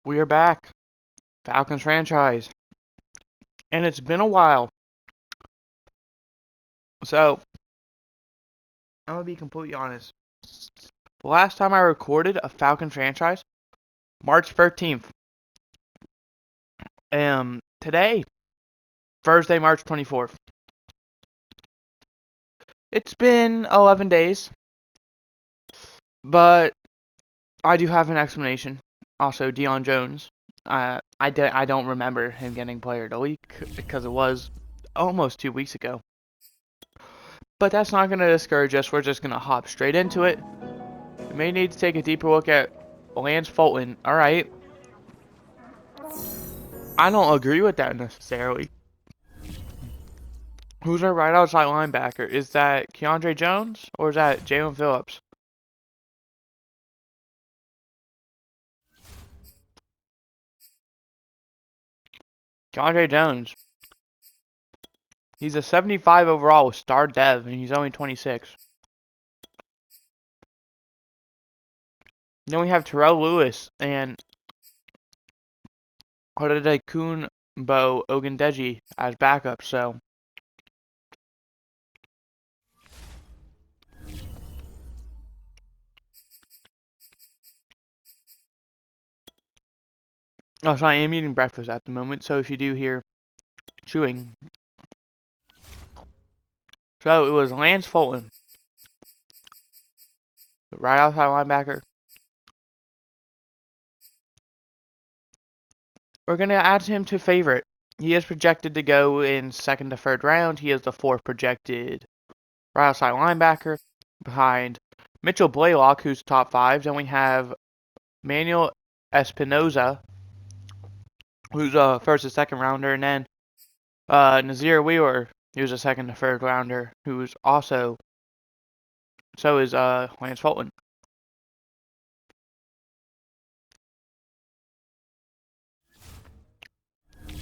We are back, Falcons franchise, and it's been a while. So, I'm gonna be completely honest. The last time I recorded a Falcon franchise, March 13th. Today, Thursday, March 24th. It's been 11 days, but I do have an explanation. Also, Deion Jones. I don't remember him getting player of the week because it was almost 2 weeks ago. But that's not going to discourage us. We're just going to hop straight into it. We may need to take a deeper look at Lance Fulton. Alright. I don't agree with that necessarily. Who's our right outside linebacker? Is that Keandre Jones or is that Jalen Phillips? Keandre Jones. He's a 75 overall with star dev and he's only 26. Then we have Terrell Lewis and Odedekunbo Ogundeji as backup, so oh, so I am eating breakfast at the moment, so if you do hear chewing. So it was Lance Fulton, right outside linebacker. We're going to add him to favorite. He is projected to go in second to third round. He is the fourth projected right outside linebacker behind Mitchell Blaylock, who's top 5. Then we have Manuel Espinoza, who's a first and second rounder. And then Nazir Wheeler, who's a second to third rounder, who's also, so is Lance Fulton.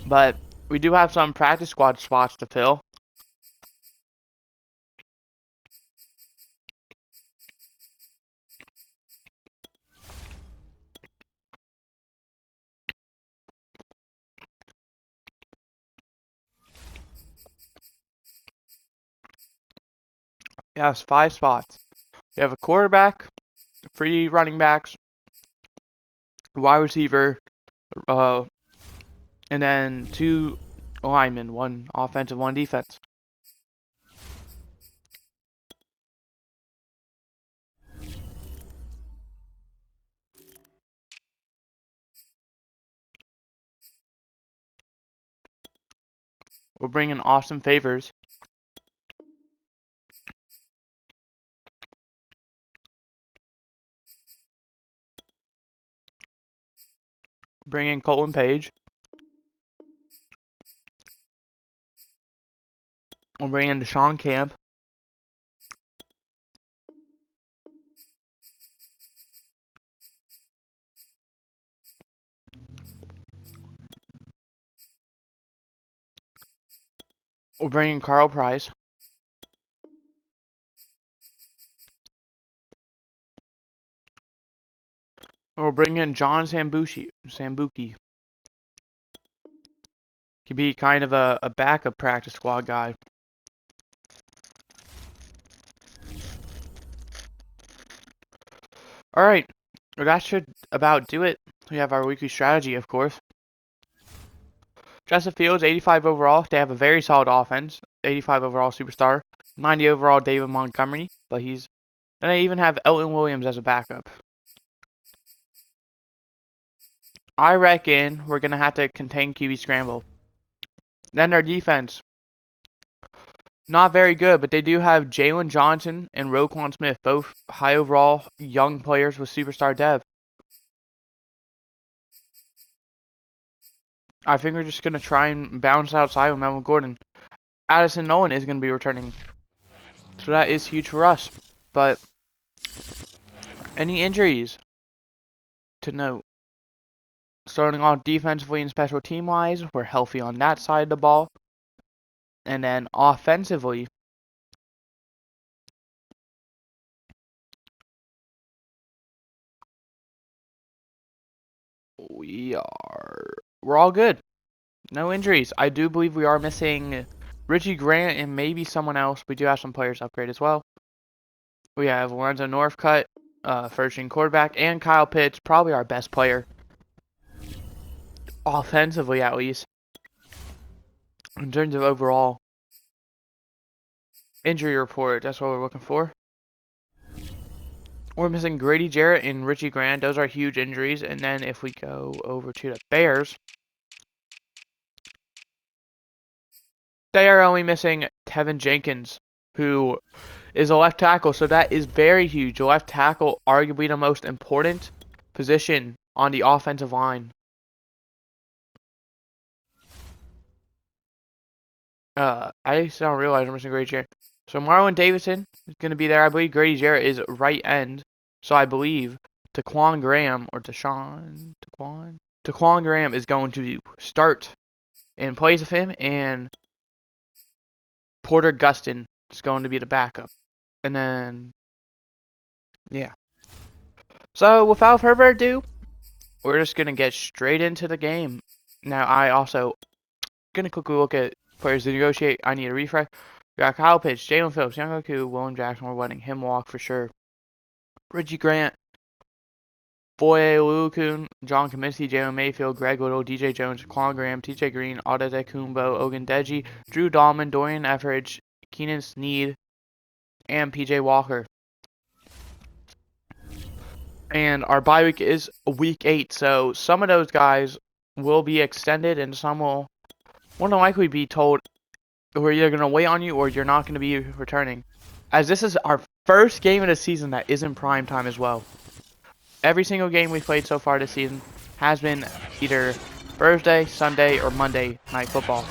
But we do have some practice squad spots to fill. It has 5 spots. You have a quarterback, 3 running backs, wide receiver, and then 2 linemen, 1 offensive, 1 defense. We're bringing Austin Favors. Bringing Colton Page. We're bringing Deshaun Camp. We're bringing Carl Price. We're bringing John Sambuki. Could be kind of a backup practice squad guy. Alright, that should about do it. We have our weekly strategy, of course. Justin Fields, 85 overall. They have a very solid offense. 85 overall superstar. 90 overall David Montgomery. But he's... And they even have Elton Williams as a backup. I reckon we're going to have to contain QB scramble. Then their defense. Not very good, but they do have Jalen Johnson and Roquan Smith. Both high overall young players with superstar dev. I think we're just going to try and bounce outside with Melvin Gordon. Addison Nolan is going to be returning. So that is huge for us. But any injuries to note? Starting off defensively and special team wise, we're healthy on that side of the ball. And then offensively, we're all good. No injuries. I do believe we are missing Richie Grant and maybe someone else. We do have some players upgrade as well. We have Lorenzo Northcutt, first string quarterback, and Kyle Pitts, probably our best player. Offensively, at least. In terms of overall injury report, that's what we're looking for. We're missing Grady Jarrett and Richie Grant. Those are huge injuries. And then if we go over to the Bears, they are only missing Tevin Jenkins, who is a left tackle. So that is very huge. A left tackle, arguably the most important position on the offensive line. I just don't realize I'm missing Grady Jarrett. So Marlon Davidson is going to be there. I believe Grady Jarrett is right end. So I believe Taquan Graham Taquan Graham is going to start in place of him, and Porter Gustin is going to be the backup. And then, yeah. So without further ado, we're just going to get straight into the game. Now, I also going to quickly look at players to negotiate. I need a refresh. We got Kyle Pitts, Jalen Phillips, Young Oku, William Jackson. We're letting him walk for sure. Richie Grant, Boye Lukun, John Kaminsky, Jalen Mayfield, Greg Little, DJ Jones, Quan Graham, TJ Green, Adete Kumbo, Ogundeji, Drew Dahlman, Dorian Etheridge, Keenan Sneed, and PJ Walker. And our bye week is week 8, so some of those guys will be extended and some will more than likely be told we're either going to wait on you or you're not going to be returning. As this is our first game of the season that isn't prime time as well. Every single game we've played so far this season has been either Thursday, Sunday, or Monday night football.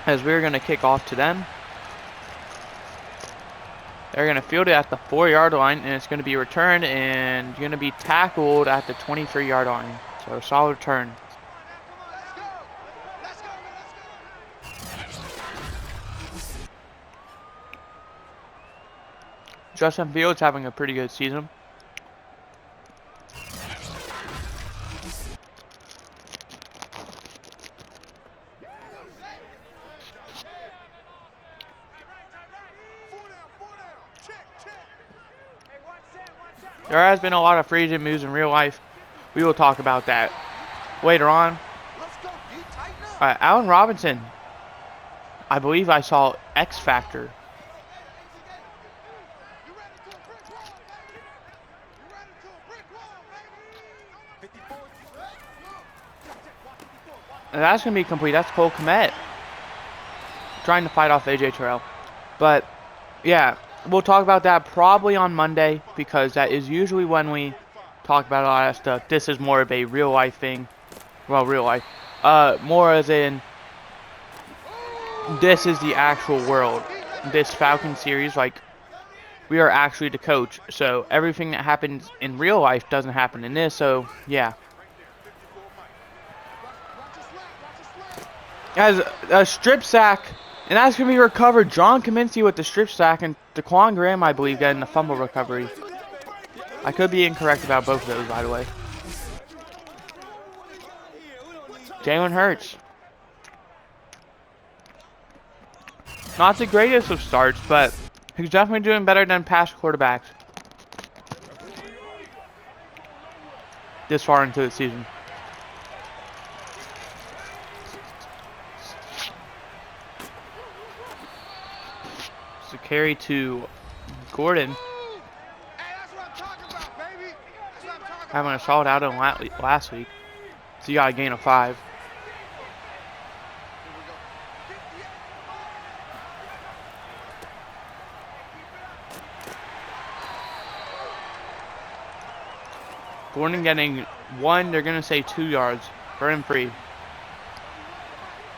As we're going to kick off to them. They're going to field it at the 4-yard line, and it's going to be returned and going to be tackled at the 23-yard line. So solid return. Justin Fields having a pretty good season. There has been a lot of free agent moves in real life. We will talk about that later on. Allen Robinson. I believe I saw X Factor. And that's going to be complete. That's Cole Kmet. Trying to fight off AJ Terrell. But, yeah. We'll talk about that probably on Monday, because that is usually when we talk about a lot of stuff. This is more of a real life thing. Well, real life. More as in, this is the actual world. This Falcons series, like, we are actually the coach. So everything that happens in real life doesn't happen in this. So, yeah. As a strip sack. And that's going to be recovered. John Kaminsky with the strip sack, and Taquan Graham, I believe, getting the fumble recovery. I could be incorrect about both of those, by the way. Jalen Hurts. Not the greatest of starts, but he's definitely doing better than past quarterbacks this far into the season. Carry to Gordon. Having a solid outing last week. So you got a gain of 5. Gordon getting 1, they're going to say 2 yards. Burn free.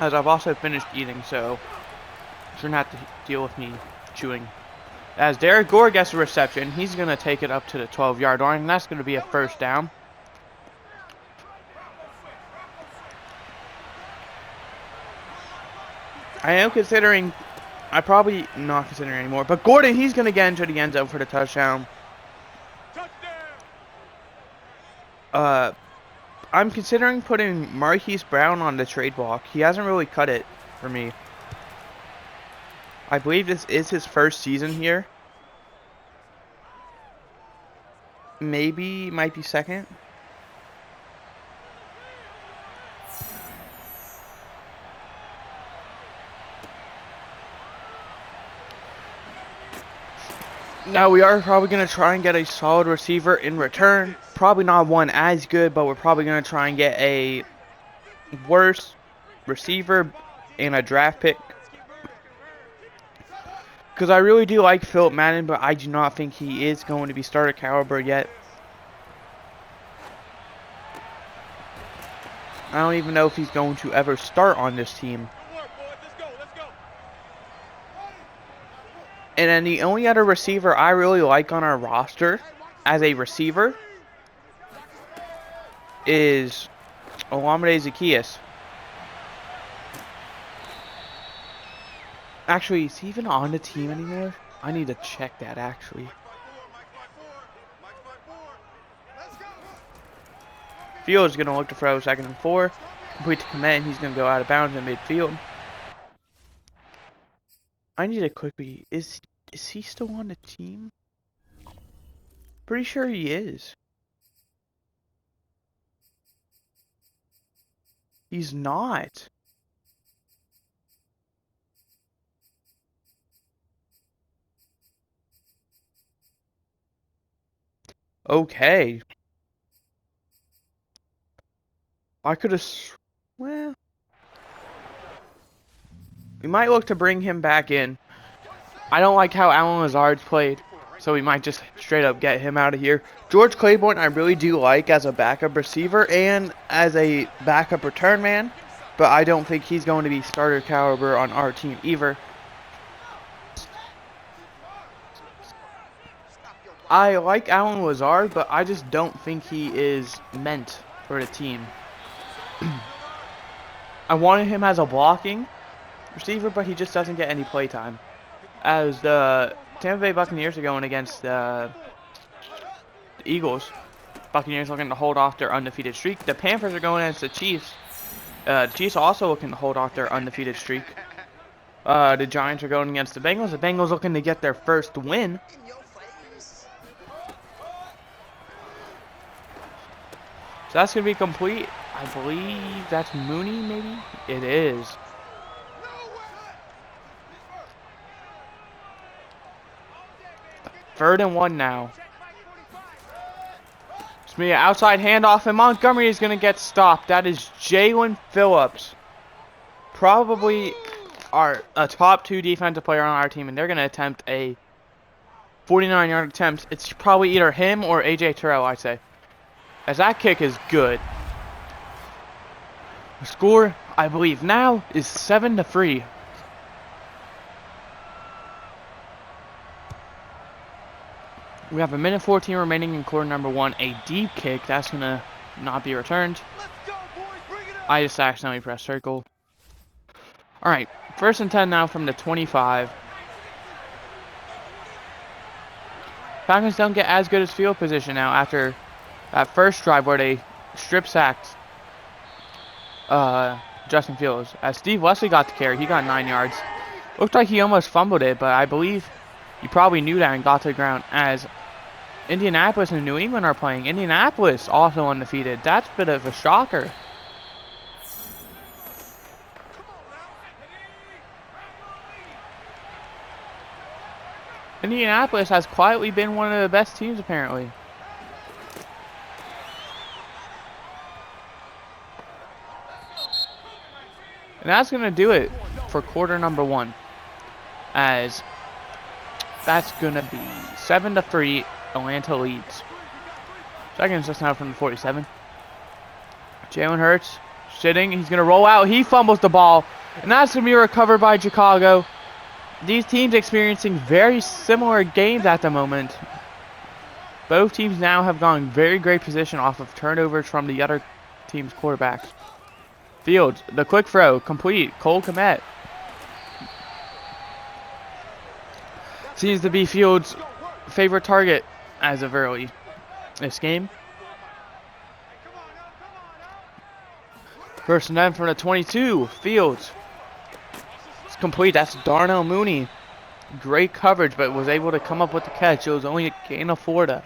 As I've also finished eating, so you're going to have to deal with me chewing. As Derek Gore gets a reception, he's going to take it up to the 12-yard line, and that's going to be a first down. I am considering, I probably not considering anymore, but Gordon, he's going to get into the end zone for the touchdown. I'm considering putting Marquise Brown on the trade block. He hasn't really cut it for me. I believe this is his first season here. Maybe might be second. Now we are probably going to try and get a solid receiver in return. Probably not one as good, but we're probably going to try and get a worse receiver and a draft pick. Because I really do like Philip Madden, but I do not think he is going to be starter caliber yet. I don't even know if he's going to ever start on this team. And then the only other receiver I really like on our roster as a receiver is Olamide Zaccheaus. Actually, is he even on the team anymore? I need to check that actually. Fields is going to look to throw 2nd and 4. Complete to commit, and he's going to go out of bounds in midfield. I need to quickly... Is he still on the team? Pretty sure he is. He's not. Okay. I could have... Well... We might look to bring him back in. I don't like how Alan Lazard's played, so we might just straight up get him out of here. George Claiborne I really do like as a backup receiver and as a backup return man, but I don't think he's going to be starter caliber on our team either. I like Alan Lazard, but I just don't think he is meant for the team. I wanted him as a blocking receiver, but he just doesn't get any play time. As the Tampa Bay Buccaneers are going against the Eagles, Buccaneers looking to hold off their undefeated streak. The Panthers are going against the Chiefs. The Chiefs also looking to hold off their undefeated streak. The Giants are going against the Bengals. The Bengals looking to get their first win. So that's going to be complete. I believe that's Mooney, maybe? It is. Third and 1 now. It's going to be an outside handoff, and Montgomery is going to get stopped. That is Jalen Phillips. Probably a top 2 defensive player on our team, and they're going to attempt a 49-yard attempt. It's probably either him or A.J. Terrell, I'd say. As that kick is good. The score, I believe now, is 7-3. We have 1:14 remaining in quarter number 1. A deep kick. That's going to not be returned. I just accidentally pressed circle. Alright. 1st and 10 now from the 25. Falcons don't get as good as field position now after that first drive where they strip sacked Justin Fields. As Steve Wesley got the carry, he got 9 yards. Looked like he almost fumbled it, but I believe he probably knew that and got to the ground. As Indianapolis and New England are playing. Indianapolis also undefeated. That's a bit of a shocker. Indianapolis has quietly been one of the best teams, apparently. And that's going to do it for quarter number 1. As that's going to be 7-3. Atlanta leads. Seconds just now from the 47. Jalen Hurts sitting. He's going to roll out. He fumbles the ball. And that's going to be recovered by Chicago. These teams experiencing very similar games at the moment. Both teams now have gone very great position off of turnovers from the other team's quarterbacks. Fields, the quick throw, complete. Cole Kmet. Seems to be Fields' favorite target as of early this game. First and 10 from the 22. Fields. It's complete. That's Darnell Mooney. Great coverage, but was able to come up with the catch. It was only a gain of 4 though.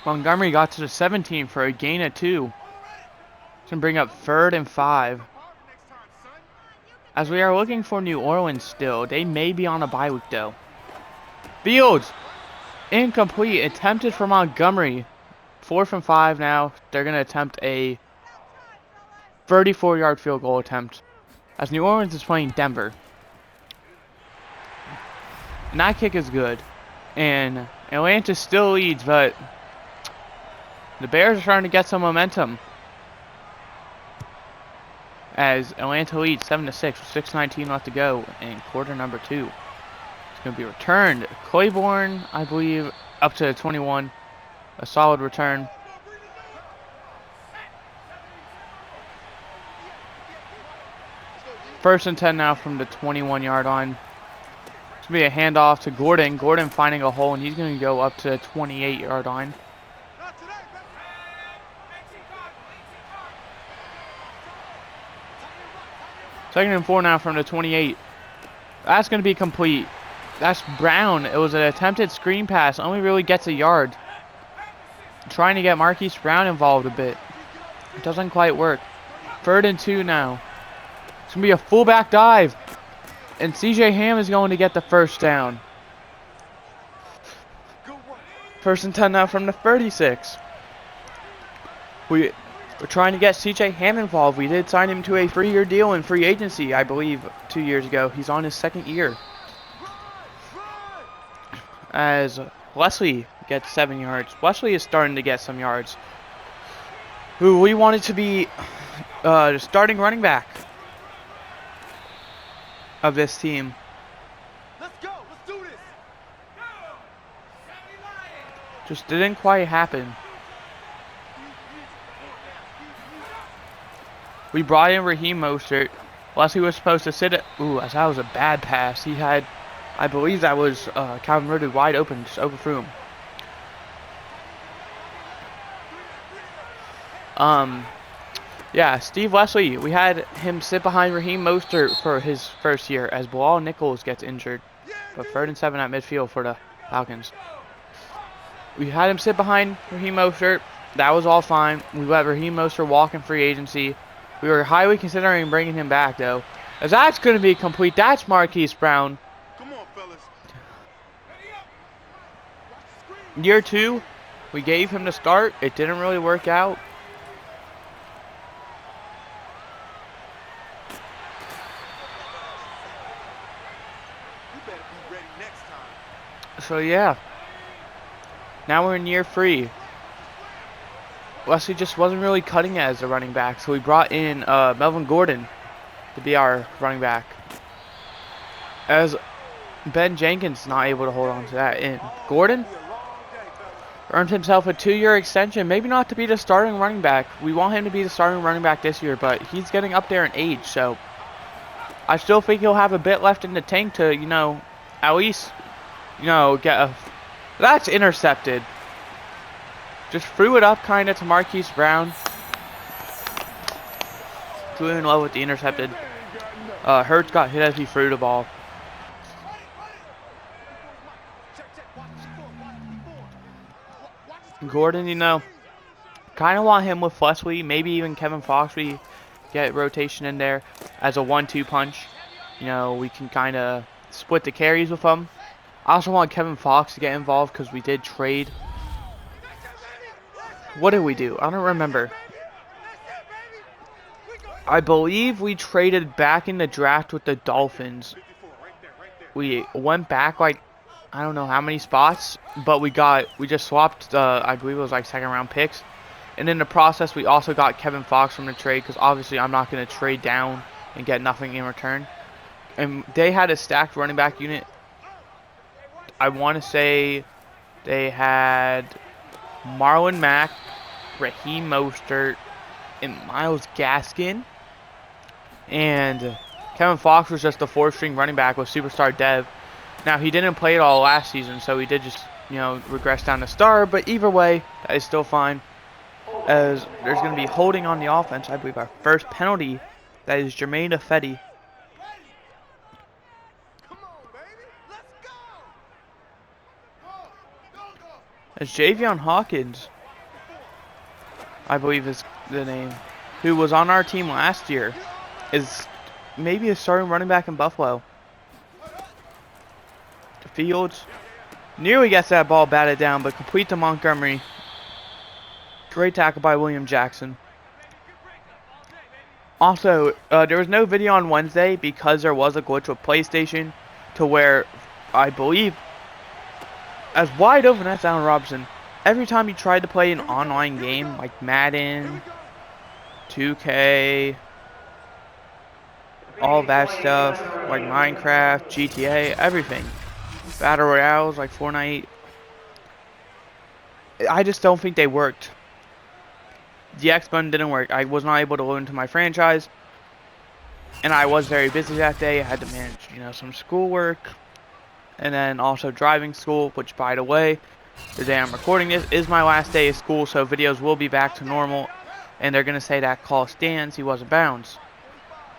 Montgomery got to the 17 for a gain of 2. It's going to bring up 3rd and 5. As we are looking for New Orleans still. They may be on a bye week though. Fields. Incomplete. Attempted for Montgomery. 4th and 5 now. They're going to attempt a 34-yard field goal attempt. As New Orleans is playing Denver. And that kick is good. And Atlanta still leads, but the Bears are starting to get some momentum. As Atlanta leads 7-6 with 6:19 left to go in quarter number 2. It's going to be returned. Claiborne, I believe, up to 21. A solid return. First and 10 now from the 21-yard line. It's going to be a handoff to Gordon. Gordon finding a hole, and he's going to go up to the 28-yard line. Second and 4 now from the 28. That's going to be complete. That's Brown. It was an attempted screen pass. Only really gets a yard. Trying to get Marquise Brown involved a bit. It doesn't quite work. 3rd and 2 now. It's going to be a fullback dive. And CJ Ham is going to get the first down. First and 10 now from the 36. We're trying to get CJ Ham involved. We did sign him to a 3-year deal in free agency, I believe, 2 years ago. He's on his 2nd year. As Wesley gets 7 yards. Wesley is starting to get some yards. Who we wanted to be the starting running back of this team. Let's go. Let's do this. Just didn't quite happen. We brought in Raheem Mostert. Wesley was supposed to sit at... Ooh, that was a bad pass. He had... I believe that was Calvin Ridley wide open. Just overthrew him. Yeah, Steve Wesley. We had him sit behind Raheem Mostert for his first year as Bilal Nichols gets injured. But 3rd and 7 at midfield for the Falcons. We had him sit behind Raheem Mostert. That was all fine. We let Raheem Mostert walk in free agency. We were highly considering bringing him back, though. As that's going to be complete. That's Marquise Brown. Come on, fellas. Year 2, we gave him the start. It didn't really work out. You better be ready next time. So, yeah. Now we're in year 3. Wesley just wasn't really cutting it as a running back, so we brought in Melvin Gordon to be our running back. As Ben Jenkins not able to hold on to that. And Gordon earned himself a 2-year extension, maybe not to be the starting running back. We want him to be the starting running back this year, but he's getting up there in age, so I still think he'll have a bit left in the tank to, you know, at least, you know, get a... That's intercepted. Just threw it up kind of to Marquise Brown. Drew in low with the intercepted. Hurts got hit as he threw the ball. Gordon, you know, kind of want him with Wesley, maybe even Kevin Fox. We get rotation in there as a 1-2 punch. You know, we can kind of split the carries with them. I also want Kevin Fox to get involved because we did trade. What did we do? I don't remember. I believe we traded back in the draft with the Dolphins. We went back like, I don't know how many spots, but we just swapped, I believe it was like 2nd round picks. And in the process, we also got Kevin Fox from the trade because obviously I'm not going to trade down and get nothing in return. And they had a stacked running back unit. I want to say they had Marlon Mack, Raheem Mostert, and Myles Gaskin. And Kevin Fox was just the fourth string running back with superstar Dev. Now, he didn't play it all last season, so he did just, regress down to star. But either way, that is still fine. As there's going to be holding on the offense. I believe our first penalty, that is Jermaine Ifedi. As Javion Hawkins, I believe is the name, who was on our team last year, is maybe a starting running back in Buffalo. Fields nearly gets that ball batted down, but complete to Montgomery. Great tackle by William Jackson. Also, there was no video on Wednesday because there was a glitch with PlayStation to where I believe as wide open as Allen Robinson. Every time you tried to play an online game like Madden, 2K, all that stuff, like Minecraft, GTA, everything. Battle Royales like Fortnite. I just don't think they worked. The X button didn't work. I was not able to load into my franchise. And I was very busy that day. I had to manage, some schoolwork. And then also driving school, which by the way, the day I'm recording this is my last day of school, so videos will be back to normal. And they're going to say that call stands, he wasn't bounds.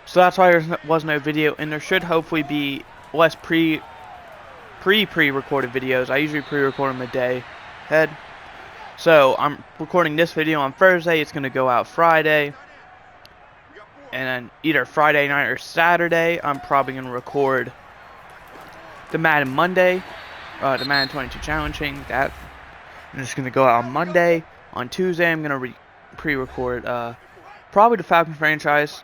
So that's why there was no video, and there should hopefully be less pre-recorded videos. I usually pre-record them a day ahead. So I'm recording this video on Thursday. It's going to go out Friday. And then either Friday night or Saturday, I'm probably going to record the Madden Monday, the Madden 22 challenging. That I'm just going to go out on Monday. On Tuesday, I'm going to pre-record probably the Falcons franchise.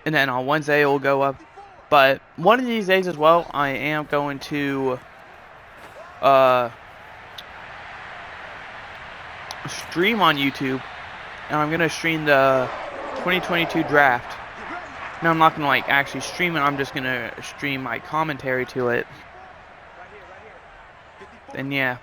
And then on Wednesday, it will go up. But one of these days as well, I am going to stream on YouTube. And I'm going to stream the 2022 draft. Now, I'm not going to like actually stream it. I'm just going to stream my commentary to it. And yeah.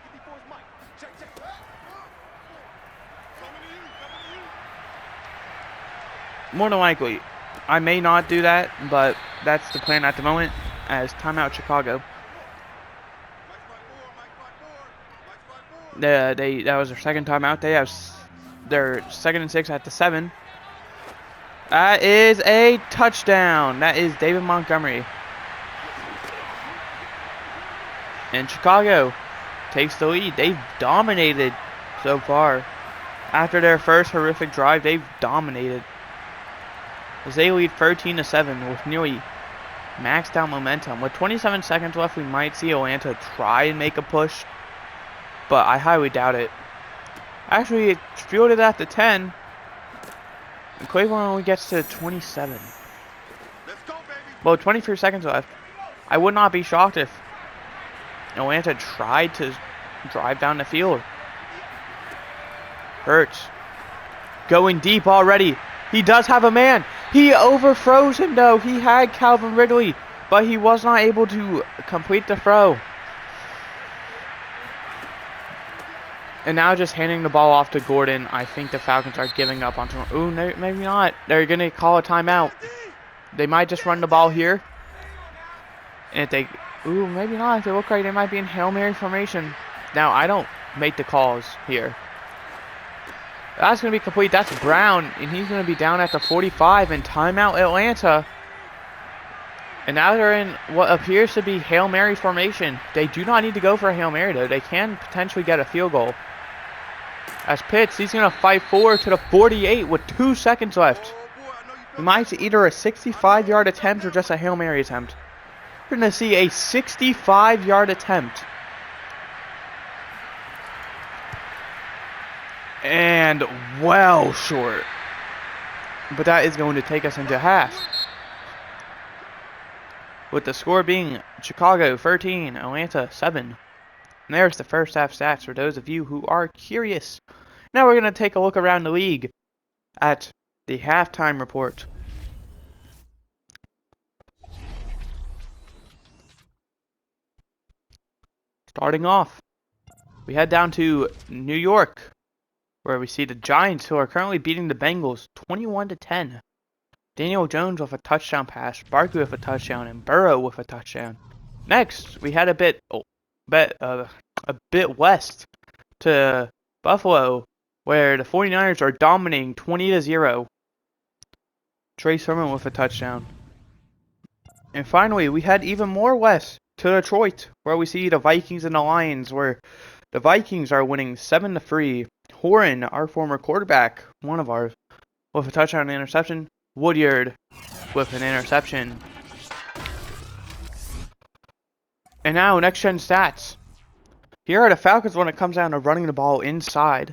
More than likely, I may not do that, but that's the plan at the moment. As timeout Chicago. That was their second timeout. They have their 2nd and 6 at the 7. That is a touchdown. That is David Montgomery. And Chicago takes the lead. They've dominated so far. After their first horrific drive, they've dominated. As they lead 13-7 with nearly maxed out momentum. With 27 seconds left, we might see Atlanta try and make a push. But I highly doubt it. Actually, it's fielded at the 10. And Cleveland only gets to 27. Well, 23 seconds left. I would not be shocked if Atlanta tried to drive down the field. Hurts. Going deep already. He does have a man. He overthrows him though. He had Calvin Ridley, but he was not able to complete the throw. And now just handing the ball off to Gordon. I think the Falcons are giving up on him. Ooh, no, maybe not. They're going to call a timeout. They might just run the ball here. And if they... Ooh, maybe not. If they look like they might be in Hail Mary formation. Now, I don't make the calls here. That's going to be complete. That's Brown. And he's going to be down at the 45. And timeout Atlanta. And now they're in what appears to be Hail Mary formation. They do not need to go for a Hail Mary, though. They can potentially get a field goal. As Pitts, he's going to fight forward to the 48 with 2 seconds left. We might see either a 65-yard attempt or just a Hail Mary attempt. We're going to see a 65-yard attempt. And well short. But that is going to take us into half. With the score being Chicago 13, Atlanta 7. And there's the first half stats for those of you who are curious. Now we're going to take a look around the league at the halftime report. Starting off, we head down to New York, where we see the Giants, who are currently beating the Bengals 21-10. Daniel Jones with a touchdown pass, Barkley with a touchdown, and Burrow with a touchdown. Next, we had a bit west to Buffalo, where the 49ers are dominating 20-0. Trey Sermon with a touchdown. And finally, we had even more west to Detroit, where we see the Vikings and the Lions, where the Vikings are winning 7-3. Horan, our former quarterback, one of ours, with a touchdown and interception. Woodyard with an interception. And now, next gen stats. Here are the Falcons when it comes down to running the ball inside.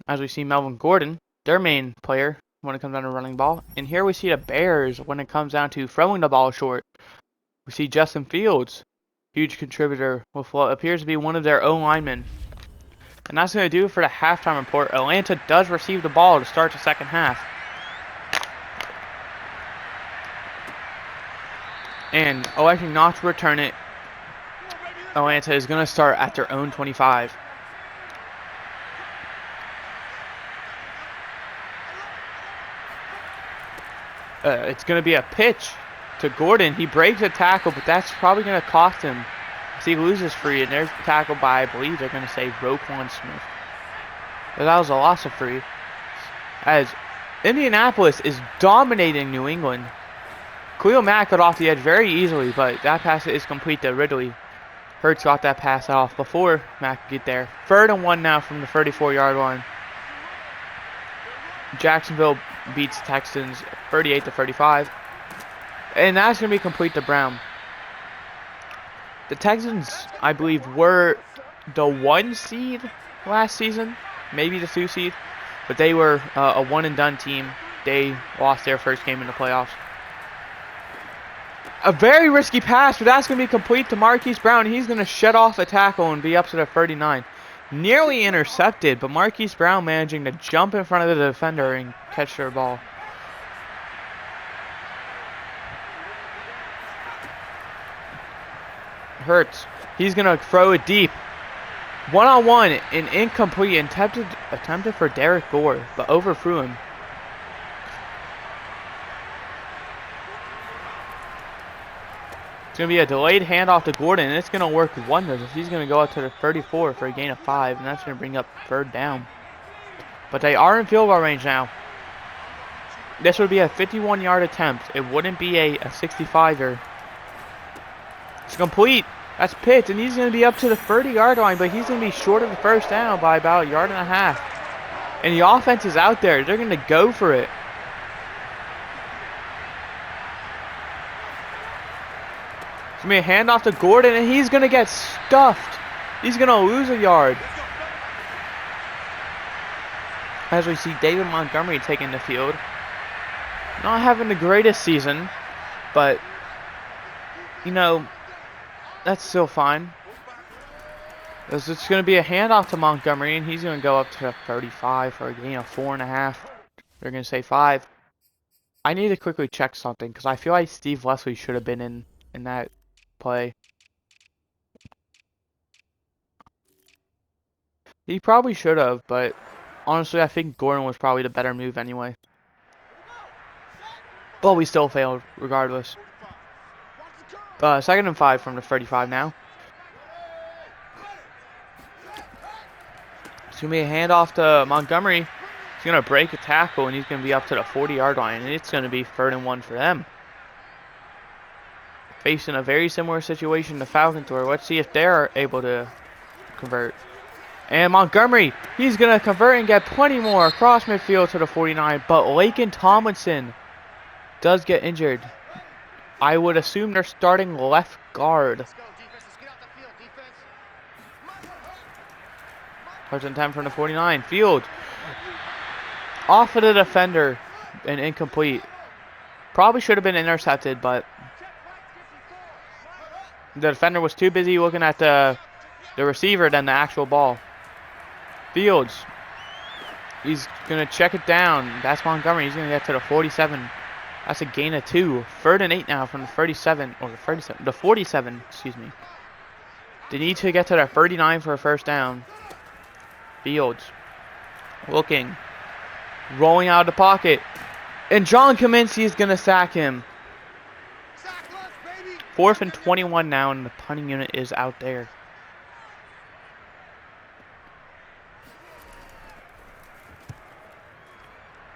As we see Melvin Gordon, their main player, when it comes down to running the ball. And here we see the Bears when it comes down to throwing the ball short. We see Justin Fields, huge contributor with what appears to be one of their own linemen. And that's going to do it for the halftime report. Atlanta does receive the ball to start the second half. And electing not to return it, Atlanta is going to start at their own 25. It's going to be a pitch to Gordon. He breaks a tackle, but that's probably going to cost him. So he loses free, and there's tackled by, I believe they're going to say, Roquan Smith. But that was a loss of free. As Indianapolis is dominating New England. Khalil Mack got off the edge very easily, but that pass is complete to Ridley. Hurts got that pass off before Mack could get there. 3rd and 1 now from the 34-yard line. Jacksonville beats Texans 38-35. And that's going to be complete to Brown. The Texans, I believe, were the 1 seed last season. Maybe the 2 seed. But they were a one-and-done team. They lost their first game in the playoffs. A very risky pass, but that's going to be complete to Marquise Brown. He's going to shed off a tackle and be up to the 39. Nearly intercepted, but Marquise Brown managing to jump in front of the defender and catch their ball. Hurts. He's going to throw it deep. One-on-one and incomplete. Attempted for Derek Gore, but overthrew him. It's going to be a delayed handoff to Gordon, and it's going to work wonders. He's going to go up to the 34 for a gain of 5, and that's going to bring up 3rd down. But they are in field goal range now. This would be a 51-yard attempt. It wouldn't be a 65-er. It's complete. That's Pitts, and he's going to be up to the 30-yard line, but he's going to be short of the first down by about 1.5 yards. And the offense is out there. They're going to go for it. It's going to be a handoff to Gordon, and he's going to get stuffed. He's going to lose a yard. As we see David Montgomery taking the field. Not having the greatest season, but, you know, that's still fine. It's going to be a handoff to Montgomery, and he's going to go up to 35 for a gain of 4.5. They're going to say 5. I need to quickly check something, because I feel like Steve Leslie should have been in that play. He probably should have, but honestly, I think Gordon was probably the better move anyway. But we still failed, regardless. 2nd and 5 from the 35 now. It's going to be a handoff to Montgomery. He's going to break a tackle, and he's going to be up to the 40-yard line, and it's going to be 3rd and 1 for them. Facing a very similar situation to Falcons were. Let's see if they're able to convert. And Montgomery, he's going to convert and get plenty more across midfield to the 49, but Laken Tomlinson does get injured. I would assume they're starting left guard. 1st and 10 from the 49. Field off of the defender and incomplete. Probably should have been intercepted, but the defender was too busy looking at the receiver than the actual ball. Fields. He's going to check it down. That's Montgomery. He's going to get to the 47. That's a gain of 2. 3rd and 8 now from the 37, or the 47, excuse me. They need to get to their 39 for a first down. Fields. Looking. Rolling out of the pocket. And John Kaminsky is going to sack him. 4th and 21 now, and the punting unit is out there.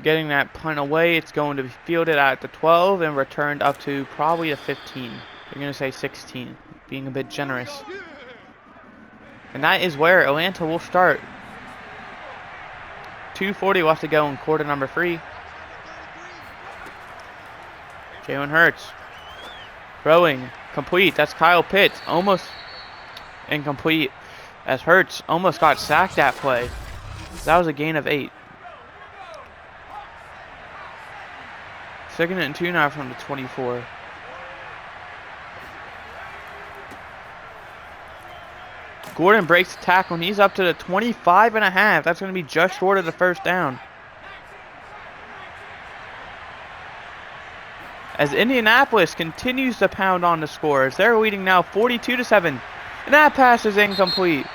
Getting that punt away, it's going to be fielded at the 12 and returned up to probably a 15. They're going to say 16, being a bit generous. And that is where Atlanta will start. 2:40 left to go in quarter number 3. Jalen Hurts. Throwing. Complete. That's Kyle Pitts. Almost incomplete. As Hurts almost got sacked that play. That was a gain of 8. 2nd and 2 now from the 24. Gordon breaks the tackle and he's up to the 25.5. That's going to be just short of the first down. As Indianapolis continues to pound on the scores. They're leading now 42-7. And that pass is incomplete.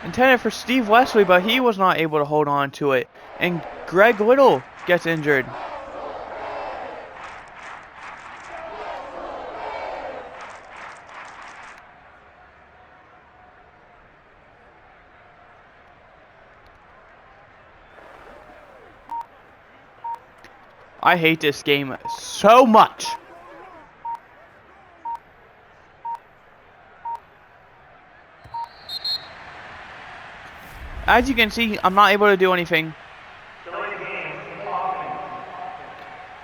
Intended for Steve Wesley, but he was not able to hold on to it. And Greg Little gets injured. I hate this game so much. As you can see, I'm not able to do anything.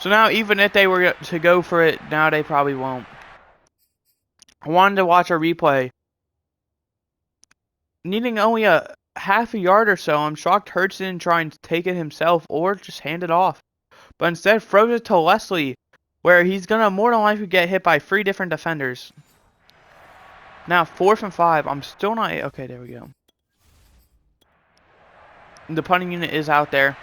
So now, even if they were to go for it, now they probably won't. I wanted to watch a replay. Needing only a half a yard or so, I'm shocked Hurts didn't try and take it himself or just hand it off. But instead throws it to Leslie, where he's going to more than likely get hit by 3 different defenders. Now, 4th and 5. I'm still not... Okay, there we go. The punting unit is out there.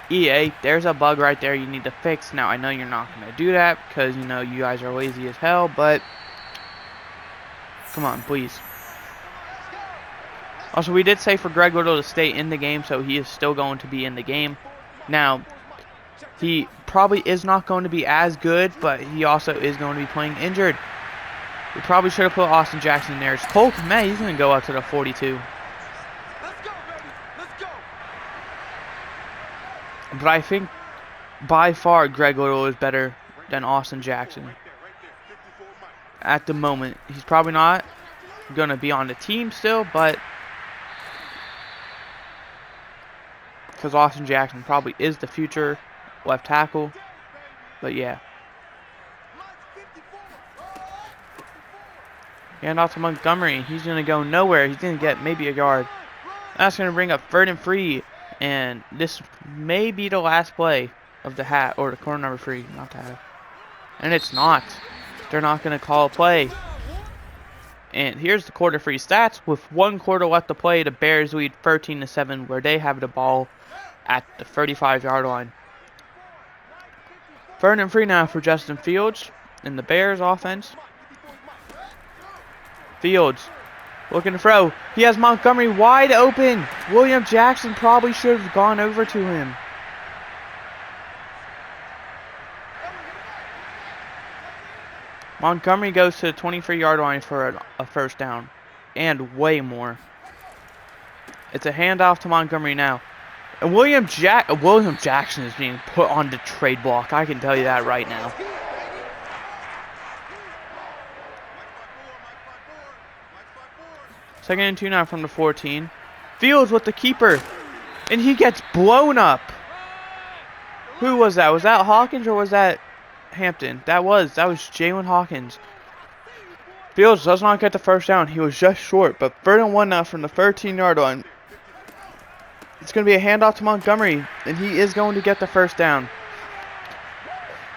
EA, there's a bug right there you need to fix. Now, I know you're not going to do that because, you know, you guys are lazy as hell, but... Come on, please. Also, we did say for Greg Little to stay in the game, so he is still going to be in the game. Now, he probably is not going to be as good, but he also is going to be playing injured. We probably should have put Austin Jackson in there. It's Cole Kmet, he's going to go up to the 42. But I think by far Greg Little is better than Austin Jackson. At the moment, he's probably not going to be on the team still, but... Because Austin Jackson probably is the future left tackle. But yeah. And off to Montgomery. He's going to go nowhere. He's going to get maybe a yard. That's going to bring up 3rd and 3. And this may be the last play of the hat. Or the corner number 3. Not the hat. And it's not. They're not going to call a play. And here's the quarter 3 stats. With 1 quarter left to play, the Bears lead 13-7, where they have the ball at the 35-yard line. 3rd and 3 now for Justin Fields in the Bears offense. Fields looking to throw. He has Montgomery wide open. William Jackson probably should have gone over to him. Montgomery goes to the 23-yard line for a first down. And way more. It's a handoff to Montgomery now. And William Jackson is being put on the trade block. I can tell you that right now. Second and 2 now from the 14. Fields with the keeper. And he gets blown up. Who was that? Was that Hawkins or was that Hampton? That was Jalen Hawkins. Fields does not get the first down. He was just short. But 3rd and 1 now from the 13-yard line. It's going to be a handoff to Montgomery, and he is going to get the first down.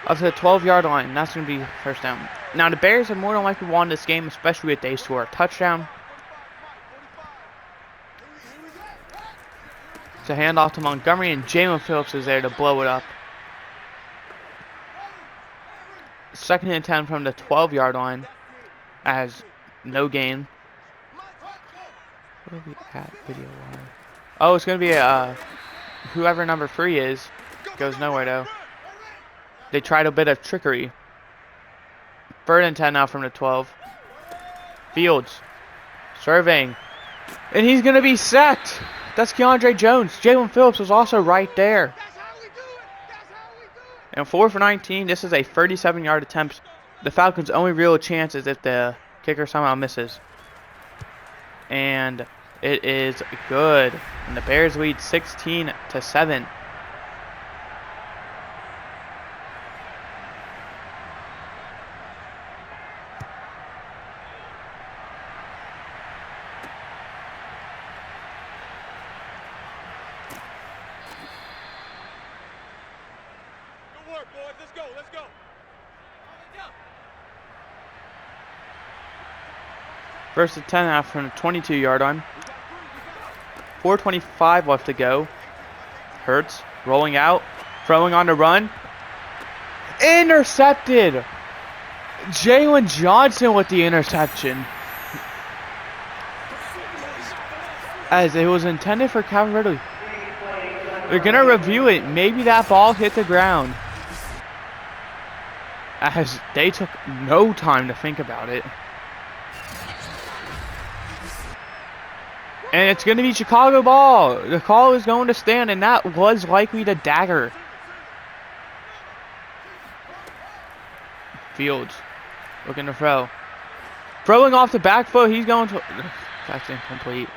Up to the 12-yard line, that's going to be first down. Now, the Bears have more than likely won this game, especially if they score a touchdown. It's a handoff to Montgomery, and Jalen Phillips is there to blow it up. 2nd and 10 from the 12-yard line, as no gain. What are we at video-wise? Oh, it's going to be a whoever number 3 is. Goes nowhere though. They tried a bit of trickery. 3rd and 10 now from the 12. Fields. Surveying. And he's going to be sacked. That's Keandre Jones. Jalen Phillips was also right there. And 4 for 19. This is a 37-yard attempt. The Falcons' only real chance is if the kicker somehow misses. And it is good. And the Bears lead 16-7. Let's go. 1st and 10 now from the 22-yard line. 4:25 left to go. Hurts rolling out, throwing on the run. Intercepted. Jalen Johnson with the interception. As it was intended for Calvin Ridley. They're going to review it. Maybe that ball hit the ground. As they took no time to think about it. And it's going to be Chicago ball. The call is going to stand, and that was likely the dagger. Fields looking to throw. Throwing off the back foot. He's going to... That's incomplete.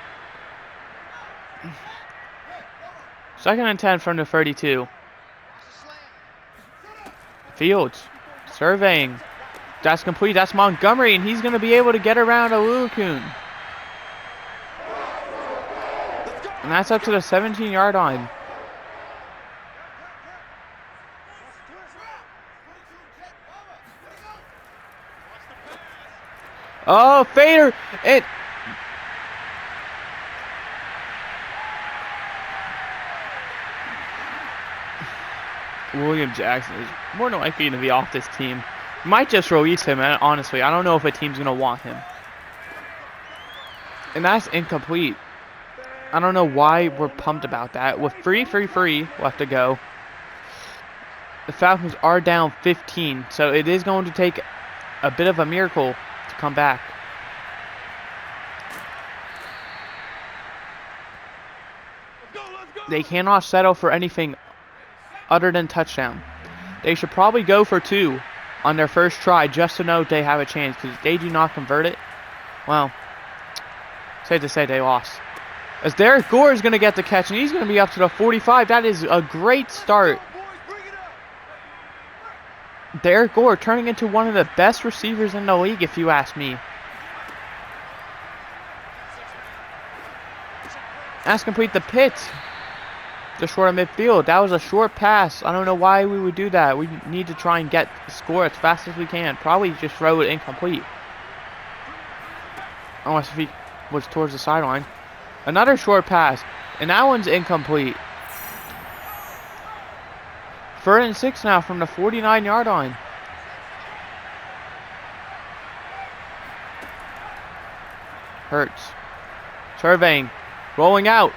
2nd and 10 from the 32. Fields surveying. That's complete. That's Montgomery, and he's going to be able to get around Olukun. And that's up to the 17-yard line. Oh, Fader! It. William Jackson is more than likely to be off this team. Might just release him, honestly. I don't know if a team's going to want him. And that's incomplete. I don't know why we're pumped about that. With 3 left to go, the Falcons are down 15. So it is going to take a bit of a miracle to come back. They cannot settle for anything other than touchdown. They should probably go for 2 on their first try just to know they have a chance. Because if they do not convert it, well, safe to say they lost. As Derek Gore is going to get the catch, and he's going to be up to the 45. That is a great start. Derek Gore turning into one of the best receivers in the league, if you ask me. That's complete the pit. Just short of midfield. That was a short pass. I don't know why we would do that. We need to try and get the score as fast as we can. Probably just throw it incomplete. Unless if he was towards the sideline. Another short pass, and that one's incomplete. 3rd and 6 now from the 49-yard line. Hurts. Surveying. Rolling out.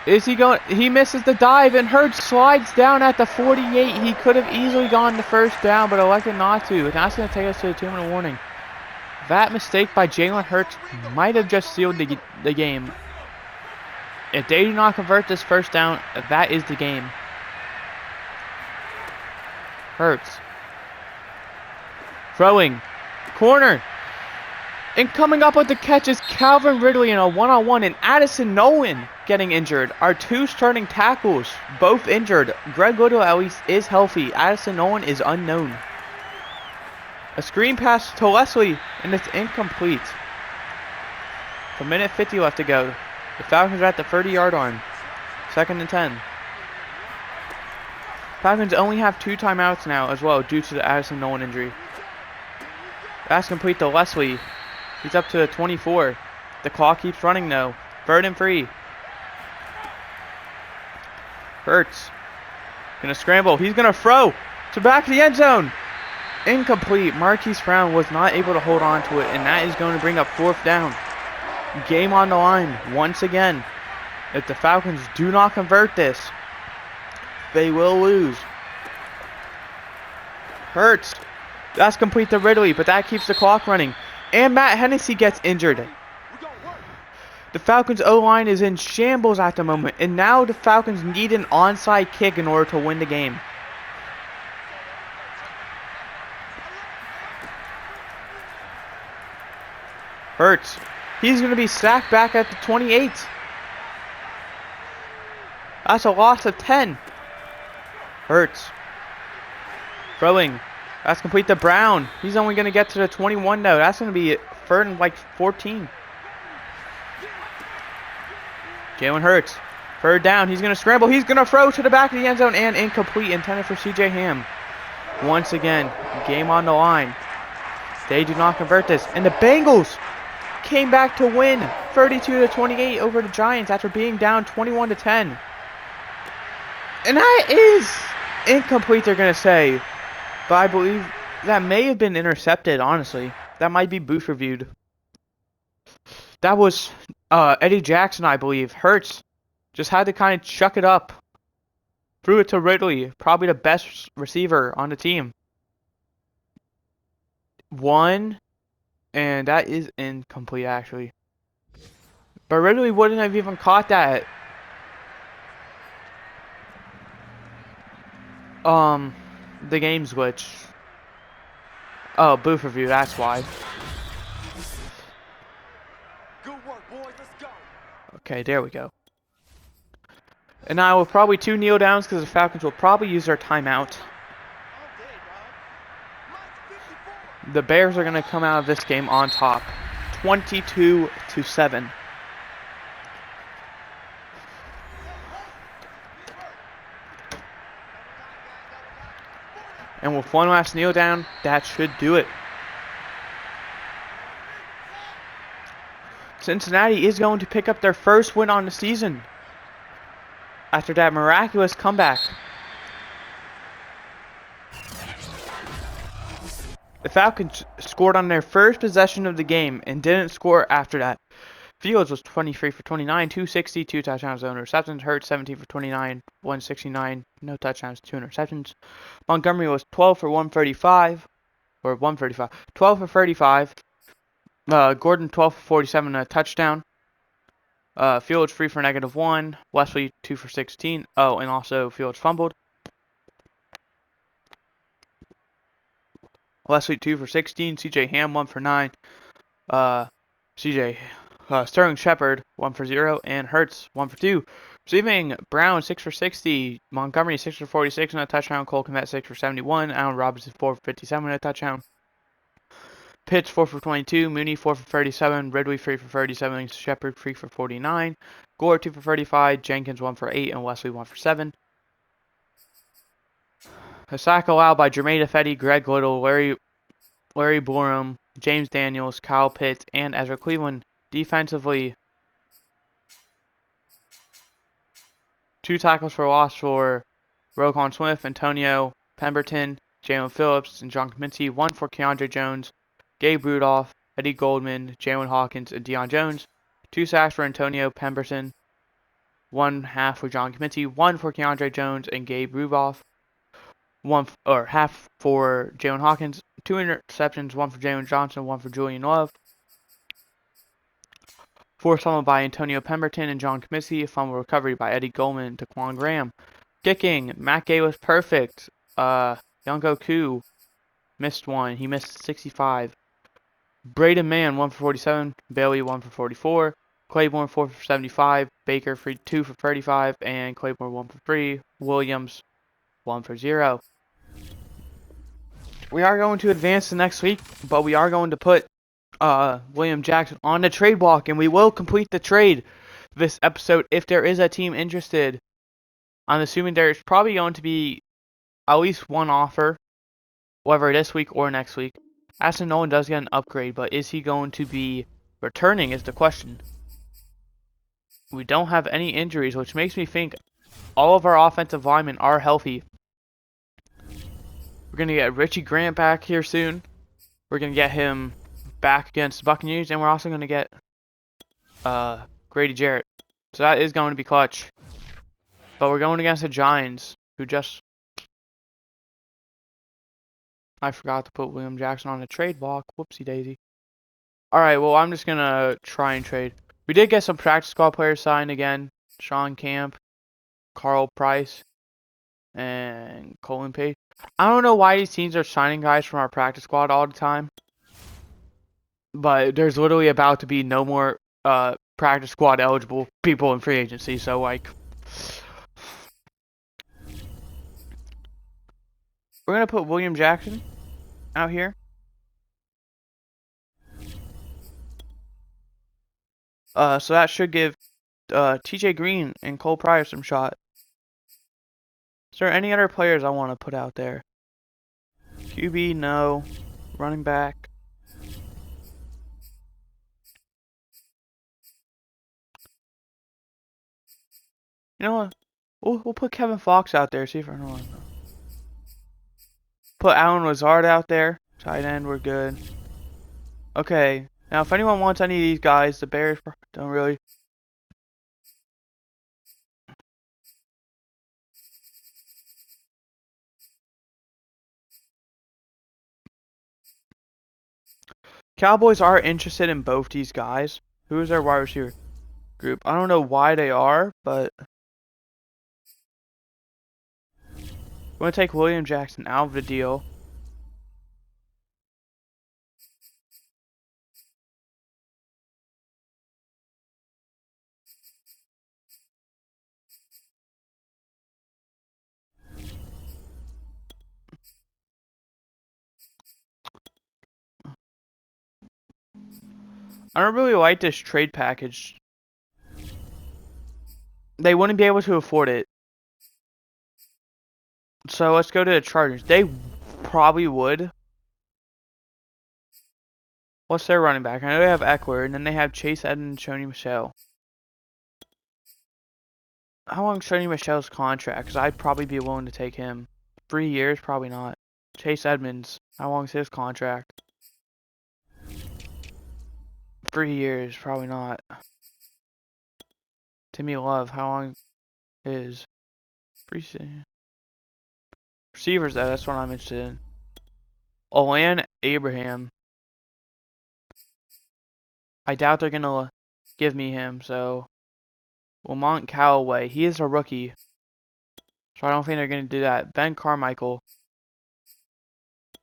Is he going? He misses the dive, and Hurts slides down at the 48. He could have easily gone the first down, but elected not to. And that's going to take us to a 2-minute warning. That mistake by Jalen Hurts might have just sealed the game. If they do not convert this first down, that is the game. Hurts. Throwing. Corner. And coming up with the catch is Calvin Ridley in a one-on-one, and Addison Nolan getting injured. Our 2 starting tackles, both injured. Greg Little at least is healthy. Addison Nolan is unknown. A screen pass to Leslie, and it's incomplete. 1:50 left to go. The Falcons are at the 30-yard line. 2nd and 10. Falcons only have 2 timeouts now as well due to the Addison Nolan injury. That's complete to Leslie. He's up to the 24. The clock keeps running though. 3rd and 3. Hurts. Gonna scramble. He's gonna throw to back of the end zone. Incomplete. Marquise Brown was not able to hold on to it, and that is going to bring up 4th down. Game on the line once again. If the Falcons do not convert this, They will lose. Hurts. That's complete to Ridley, but that keeps the clock running. And Matt Hennessy gets injured. The Falcons O-line is in shambles at the moment, and now the Falcons need an onside kick in order to win the game. Hurts. He's going to be sacked back at the 28. That's a loss of 10. Hurts. Throwing. That's complete to Brown. He's only going to get to the 21 though. That's going to be third and like 14. Jalen Hurts. Third down. He's going to scramble. He's going to throw to the back of the end zone and incomplete. Intended for C.J. Ham. Once again, game on the line. They do not convert this. And the Bengals came back to win 32-28 over the Giants after being down 21-10. And that is incomplete, they're going to say. But I believe that may have been intercepted, honestly. That might be booth reviewed. That was Eddie Jackson, I believe. Hurts just had to kind of chuck it up. Threw it to Ridley, probably the best receiver on the team. One, and that is incomplete, actually. But Ridley wouldn't have even caught that. The game's glitch. Oh, booth review, that's why. Good work, boys. Let's go. Okay, there we go. And now with probably 2 kneel downs because the Falcons will probably use their timeout. The Bears are going to come out of this game on top. 22-7. And with one last kneel down, that should do it. Cincinnati is going to pick up their first win on the season after that miraculous comeback. The Falcons scored on their first possession of the game and didn't score after that. Fields was 23 for 29, 260, 2 touchdowns, no interceptions. Hurts 17 for 29, 169, no touchdowns, 2 interceptions. Montgomery was 12 for 135, or 135, 12 for 35. Gordon 12 for 47, a touchdown. Fields 3 for -1. Wesley 2 for 16. Oh, and also Fields fumbled. Wesley 2 for 16. C.J. Ham 1 for 9. Sterling Shepard 1 for 0, and Hurts 1 for 2. Receiving Brown 6 for 60. Montgomery 6 for 46 and a touchdown. Cole Kmet 6 for 71. Allen Robinson 4 for 57 and a touchdown. Pitts 4 for 22, Mooney 4 for 37, Ridley 3 for 37, Shepard 3 for 49, Gore 2 for 35, Jenkins 1 for 8, and Wesley 1 for 7. A sack allowed by Jermaine Ifedi, Greg Little, Larry Borum, James Daniels, Kyle Pitts, and Ezra Cleveland. Defensively, 2 tackles for loss for Roquan Smith, Antonio Pemberton, Jalen Phillips, and John Kaminsky. 1 for Keandre Jones, Gabe Rudolph, Eddie Goldman, Jalen Hawkins, and Deion Jones. 2 sacks for Antonio Pemberton. 1 half for John Kaminsky. 1 for Keandre Jones and Gabe Rudolph. Half for Jalen Hawkins. 2 interceptions. 1 for Jalen Johnson. 1 for Julian Love. 4 fumbled by Antonio Pemberton and John Kaminsky. A fumble recovery by Eddie Goldman and Taquan Graham. Kicking, Matt Gay was perfect. Youngo Koo missed 1. He missed 65. Braden Mann 1 for 47, Bailey 1 for 44, Claiborne 4 for 75, Baker 2 for 35, and Claiborne 1 for 3, Williams 1 for 0. We are going to advance the next week, but we are going to put William Jackson on the trade block, and we will complete the trade this episode if there is a team interested. I'm assuming there's probably going to be at least one offer, whether this week or next week. Aston Nolan does get an upgrade, but is he going to be returning is the question. We don't have any injuries, which makes me think all of our offensive linemen are healthy. We're going to get Richie Grant back here soon. We're going to get him back against the Buccaneers, and we're also going to get Grady Jarrett. So that is going to be clutch. But we're going against the Giants. who just... I forgot to put William Jackson on the trade block. Whoopsie daisy. Alright, well, I'm just gonna try and trade. We did get some practice squad players signed again. Sean Camp, Carl Price, and Colin Page. I don't know why these teams are signing guys from our practice squad all the time. But there's literally about to be no more practice squad eligible people in free agency, so like... We're gonna put William Jackson out here. So that should give TJ Green and Cole Pryor some shot. Is there any other players I want to put out there? QB, no. Running back. You know what? We'll put Kevin Fox out there, see if I know. Put Alan Lazard out there. Tight end, we're good. Okay. Now, if anyone wants any of these guys, the Bears don't really... Cowboys are interested in both these guys. Who is their wide receiver group? I don't know why they are, but... I'm going to take William Jackson out of the deal. I don't really like this trade package. They wouldn't be able to afford it. So let's go to the Chargers. They probably would. What's their running back? I know they have Eckler, and then they have Chase Edmonds and Sony Michel. How long is Sony Michel's contract? Because I'd probably be willing to take him. 3 years? Probably not. Chase Edmonds. How long is his contract? 3 years? Probably not. Timmy Love. How long is... Receivers, though. That's what I'm interested in. Olan Abraham. I doubt they're going to give me him, so... Lamont Callaway. He is a rookie. So I don't think they're going to do that. Ben Carmichael.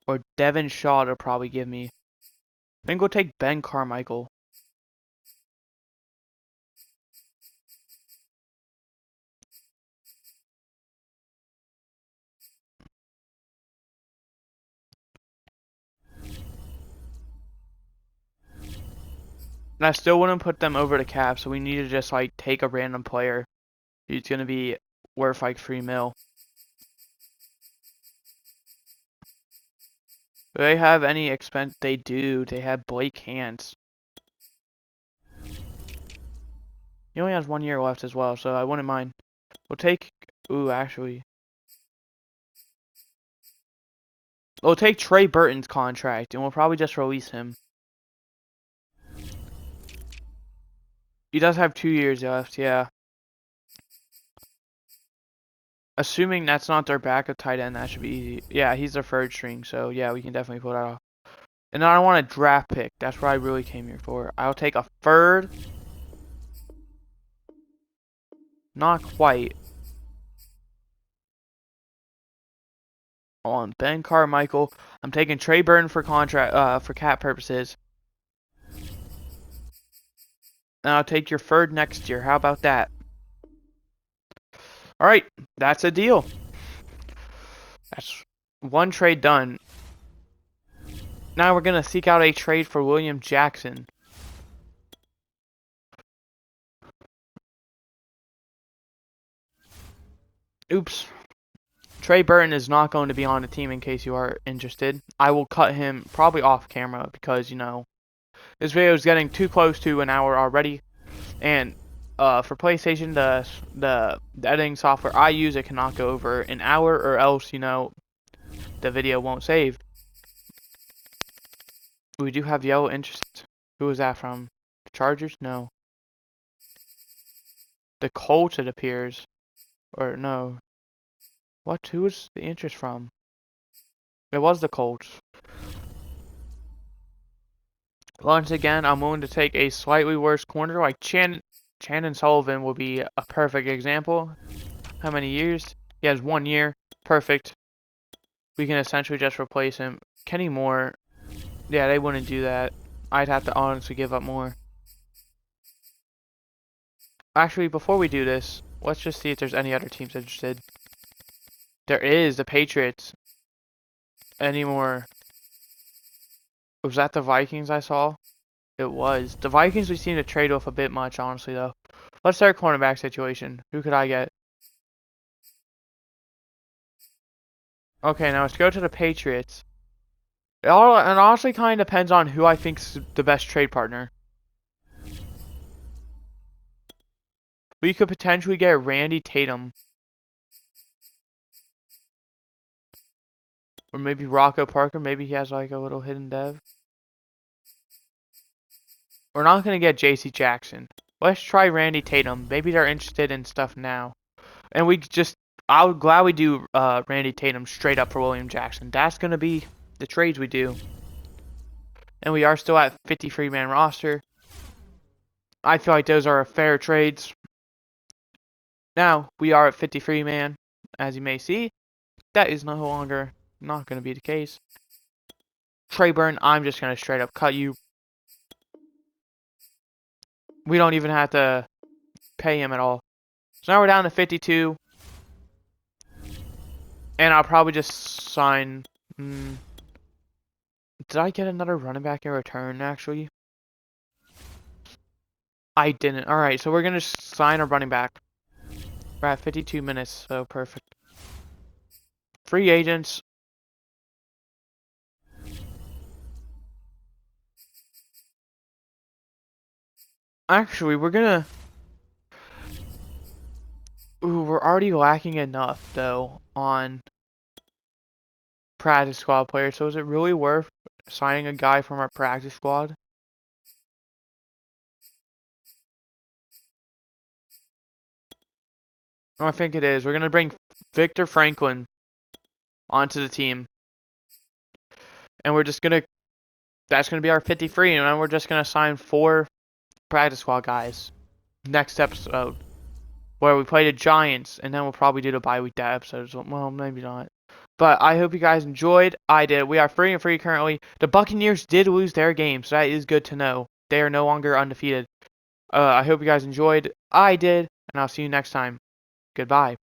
Or Devin Shaw to probably give me. I think we'll take Ben Carmichael. And I still wouldn't put them over the cap, so we need to just like take a random player who's going to be worth like $3 million. Do they have any expense? They do. They have Blake Hance. He only has 1 year left as well, so I wouldn't mind. We'll take... Ooh, actually. We'll take Trey Burton's contract, and we'll probably just release him. He does have 2 years left, yeah. Assuming that's not their backup tight end, that should be easy. Yeah, he's their third string, so yeah, we can definitely pull that off. And then I want a draft pick. That's what I really came here for. I'll take a third. Not quite. On Ben Carmichael. I'm taking Trey Burton for contract for cap purposes. And I'll take your third next year. How about that? Alright, that's a deal. That's one trade done. Now we're going to seek out a trade for William Jackson. Oops. Trey Burton is not going to be on the team in case you are interested. I will cut him probably off camera because, you know, this video is getting too close to an hour already. And for PlayStation, the editing software I use, it cannot go over an hour or else, you know, the video won't save. We do have yellow interest. Who is that from? The Chargers? No. The Colts, it appears. Or no. What? Who was the interest from? It was the Colts. Once again, I'm willing to take a slightly worse corner like Chandon Sullivan will be a perfect example. How many years? He has 1 year. Perfect. We can essentially just replace him. Kenny Moore. Yeah, they wouldn't do that. I'd have to honestly give up more. Actually, before we do this, let's just see if there's any other teams interested. There is, the Patriots. Any more? Was that the Vikings I saw? It was. The Vikings we seem to trade with a bit much, honestly, though. Let's start cornerback situation. Who could I get? Okay, now let's go to the Patriots. It honestly kind of depends on who I think's the best trade partner. We could potentially get Randy Tatum. Or maybe Rocco Parker. Maybe he has like a little hidden dev. We're not going to get JC Jackson. Let's try Randy Tatum. Maybe they're interested in stuff now. And I would gladly do Randy Tatum straight up for William Jackson. That's going to be the trades we do. And we are still at 53-man roster. I feel like those are fair trades. Now, we are at 53-man. As you may see, that is no longer not going to be the case. Trey Burton, I'm just going to straight up cut you. We don't even have to pay him at all. So now we're down to 52. And I'll probably just sign... did I get another running back in return, actually? I didn't. Alright, so we're going to sign a running back. We're at 52 minutes, so perfect. Free agents. Actually, we're going to... Ooh, we're already lacking enough, though, on practice squad players. So is it really worth signing a guy from our practice squad? Oh, I think it is. We're going to bring Victor Franklin onto the team. And we're just going to... That's going to be our 53. And then we're just going to sign 4 practice squad guys. Next episode. Where we play the Giants. And then we'll probably do the bye week that episode. Well, maybe not. But I hope you guys enjoyed. I did. We are 3-3 currently. The Buccaneers did lose their game. So that is good to know. They are no longer undefeated. I hope you guys enjoyed. I did. And I'll see you next time. Goodbye.